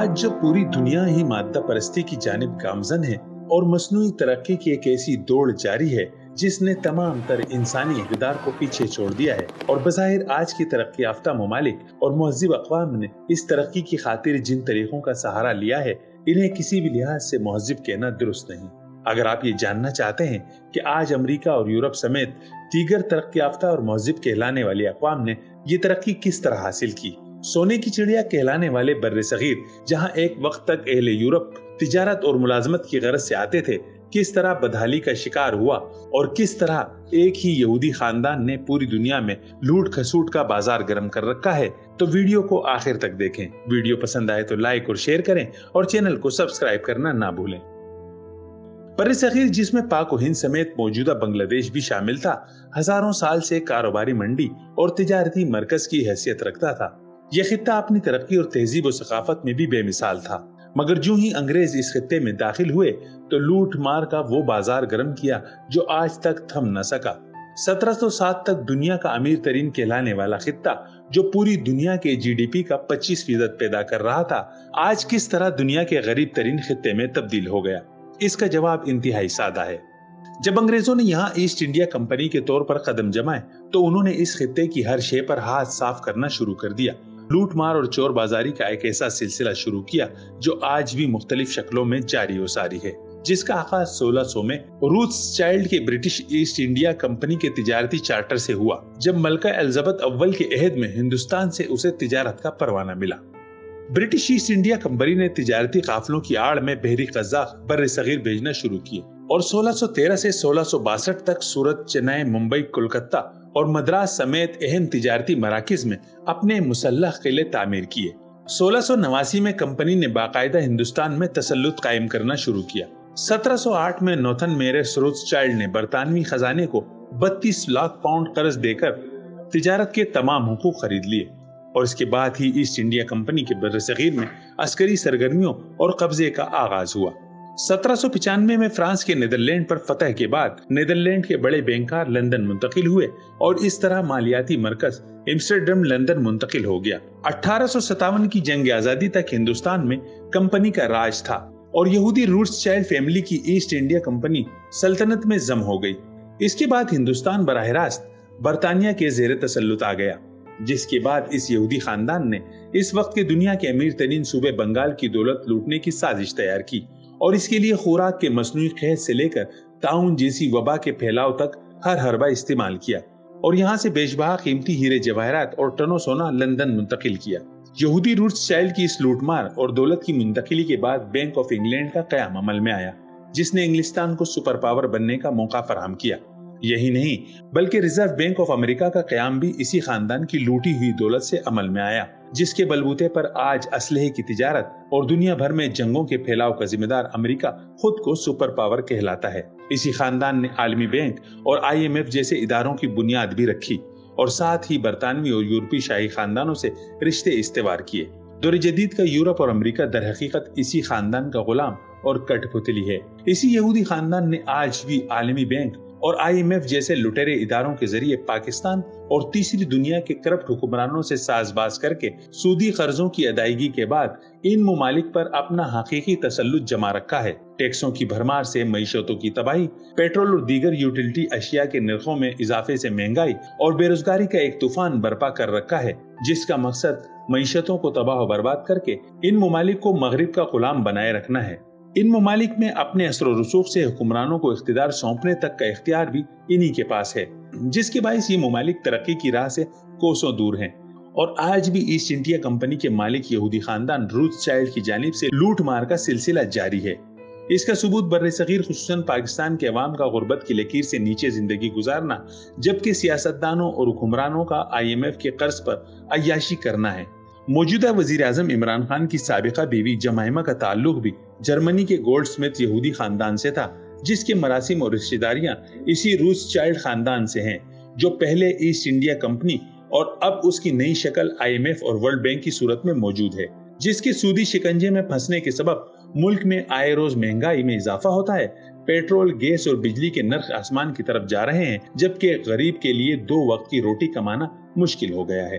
आज जब पूरी दुनिया ही मादा परस्ती की जानिब गामजन है और मसनूई तरक्की की एक ऐसी दौड़ जारी है जिसने तमाम तर इंसानी इक़्तिदार को पीछे छोड़ दिया है, और बज़ाहिर आज की तरक्की याफ्ता ममालिक और मुहज़्ज़िब अक़वाम ने इस तरक्की की खातिर जिन तरीक़ों का सहारा लिया है, इन्हें किसी भी लिहाज से मुहज़्ज़िब कहना दुरुस्त नहीं। अगर आप ये जानना चाहते हैं कि आज अमरीका और यूरोप समेत दीगर तरक्की याफ्ता और मुहज़्ज़िब कहलाने वाली अक़वाम ने ये तरक्की किस तरह हासिल की, सोने की चिड़िया कहलाने वाले बर्रे सगीर जहां एक वक्त तक अहले यूरोप तिजारत और मुलाजमत की गरज से आते थे, किस तरह बदहाली का शिकार हुआ और किस तरह एक ही यहूदी खानदान ने पूरी दुनिया में लूट खसूट का बाजार गर्म कर रखा है, तो वीडियो को आखिर तक देखें। वीडियो पसंद आए तो लाइक और शेयर करें और चैनल को सब्सक्राइब करना ना भूलें। बर्रे सगीर, जिसमें पाक और हिंद समेत मौजूदा बांग्लादेश भी शामिल था, हजारों साल से कारोबारी मंडी और तिजारती मरकज की हैसियत रखता था। यह खित्ता अपनी तरक्की और तहजीब और सकाफत में भी बेमिसाल था, मगर जो ही अंग्रेज इस खित्ते में दाखिल हुए तो लूट मार का वो बाजार गर्म किया जो आज तक थम न सका। 1707 तक दुनिया का अमीर तरीन कहलाने वाला खित्ता, जो पूरी दुनिया के जीडीपी का 25% पैदा कर रहा था, आज किस तरह दुनिया के गरीब तरीन खित्ते में तब्दील हो गया? इसका जवाब इंतहाई सादा है। जब अंग्रेजों ने यहाँ ईस्ट इंडिया कंपनी के तौर पर कदम जमाए तो उन्होंने इस खित्ते की हर शे पर हाथ साफ करना शुरू कर दिया। लूट मार और चोर बाजारी का एक ऐसा सिलसिला शुरू किया जो आज भी मुख्तलिफ शक्लों में जारी और सारी है, जिसका आगाज 1600 में रोथस्चाइल्ड के ब्रिटिश ईस्ट इंडिया कंपनी के तिजारती चार्टर से हुआ, जब मलका एलिजाबेथ अव्वल के अहद में हिंदुस्तान से उसे तिजारत का परवाना मिला। ब्रिटिश ईस्ट इंडिया कंपनी ने तिजारती काफिलों की आड़ में बहरी कज़ाक़ बर्रे सगीर भेजना शुरू किए और 1613 से 1662 तक सूरत, चेन्नई, मुंबई, कोलकाता और मद्रास समेत अहम तिजारती मराकिज में अपने मुसल्लह किले तामीर किए। 1689 में कंपनी ने बाकायदा हिंदुस्तान में तसल्लुत कायम करना शुरू किया। 1708 में नॉर्थन मेरेस रोथस्चाइल्ड ने बरतानवी खजाने को 32 लाख पाउंड कर्ज देकर तिजारत के तमाम हुकूक खरीद लिए, और इसके बाद ही ईस्ट इंडिया कंपनी के बर्रे सगीर में अस्करी सरगर्मियों और कब्जे का आगाज हुआ। 1795 में फ्रांस के नीदरलैंड पर फतह के बाद नीदरलैंड के बड़े बैंकर लंदन मुंतकिल हुए और इस तरह मालियाती मरकज एम्स्टर्डम लंदन मुंतकिल हो गया। 1857 की जंग आजादी तक हिंदुस्तान में कंपनी का राज था और यहूदी रोथस्चाइल्ड फैमिली की ईस्ट इंडिया कंपनी सल्तनत में जम हो गई। इसके बाद हिंदुस्तान बराह रास्त बरतानिया के जेर तसल्लुत आ गया, जिसके बाद इस यहूदी खानदान ने इस वक्त के दुनिया के अमीर तरीन सूबे बंगाल की दौलत लूटने की साजिश तैयार की और इसके लिए खुराक के मसनूई कहत से लेकर ताउन जैसी वबा के फैलाव तक हर हरबा इस्तेमाल किया और यहाँ से बेशबहा कीमती हीरे जवाहरात और टनों सोना लंदन मुंतकिल किया। यहूदी रोथस्चाइल्ड की इस लूटमार और दौलत की मुंतकिली के बाद बैंक ऑफ इंग्लैंड का क़याम अमल में आया, जिसने इंग्लिस्तान को सुपर पावर बनने का मौका फराहम किया। यही नहीं बल्कि रिजर्व बैंक ऑफ अमेरिका का क़याम भी इसी खानदान की लूटी हुई दौलत से अमल में आया, जिसके बलबूते पर आज असलहे की तिजारत और दुनिया भर में जंगों के फैलाव का जिम्मेदार अमेरिका खुद को सुपर पावर कहलाता है। इसी खानदान ने आलमी बैंक और IMF जैसे इदारों की बुनियाद भी रखी और साथ ही बरतानवी और यूरोपीय शाही खानदानों से रिश्ते इस्तेवार किए। दौर जदीद का यूरोप और अमेरिका दर हकीकत इसी खानदान का गुलाम और कठपुतली है। इसी यहूदी खानदान ने आज भी आलमी बैंक और IMF जैसे लुटेरे इदारों के जरिए पाकिस्तान और तीसरी दुनिया के करप्ट हुक्मरानों से साजबाज करके सूदी कर्जों की अदायगी के बाद इन ममालिक पर अपना हकीकी तसल्लुत जमा रखा है। टैक्सों की भरमार से मईशतों की तबाही, पेट्रोल और दीगर यूटिलिटी अशिया के निर्खों में इजाफे से महंगाई और बेरोजगारी का एक तूफान बर्पा कर रखा है, जिसका मकसद मईशतों को तबाह बर्बाद करके इन ममालिक को मगरिब का गुलाम बनाए रखना है। इन ममालिक में अपने असर और रसूख से हुक्मरानों को इख्तियार सौंपने तक का इख्तियार भी इन्हीं के पास है, जिसके बाइस ये ममालिक तरक्की की राह से कोसों दूर हैं और आज भी ईस्ट इंडिया कंपनी के मालिक यहूदी खानदान रोथस्चाइल्ड की जानिब से लूट मार का सिलसिला जारी है। इसका सबूत बर्रे सगीर खुसूसन पाकिस्तान के अवाम का गुर्बत की लकीर से नीचे जिंदगी गुजारना, जबकि सियासतदानों और हुक्मरानों का IMF के कर्ज पर अय्याशी करना है। मौजूदा वजीर आजम इमरान खान की साबिका बीवी जमाइमा का ताल्लुक भी जर्मनी के गोल्डस्मिथ यहूदी खानदान से था, जिसके मरासिम और रिश्तेदारियां इसी रोथस्चाइल्ड खानदान से हैं, जो पहले ईस्ट इंडिया कंपनी और अब उसकी नई शक्ल IMF और वर्ल्ड बैंक की सूरत में मौजूद है, जिसके सूदी शिकंजे में फंसने के सबब मुल्क में आए रोज महंगाई में इजाफा होता है। पेट्रोल, गैस और बिजली के नर्ख आसमान की तरफ जा रहे हैं, जबकि गरीब के लिए 2 वक्त की रोटी कमाना मुश्किल हो गया है।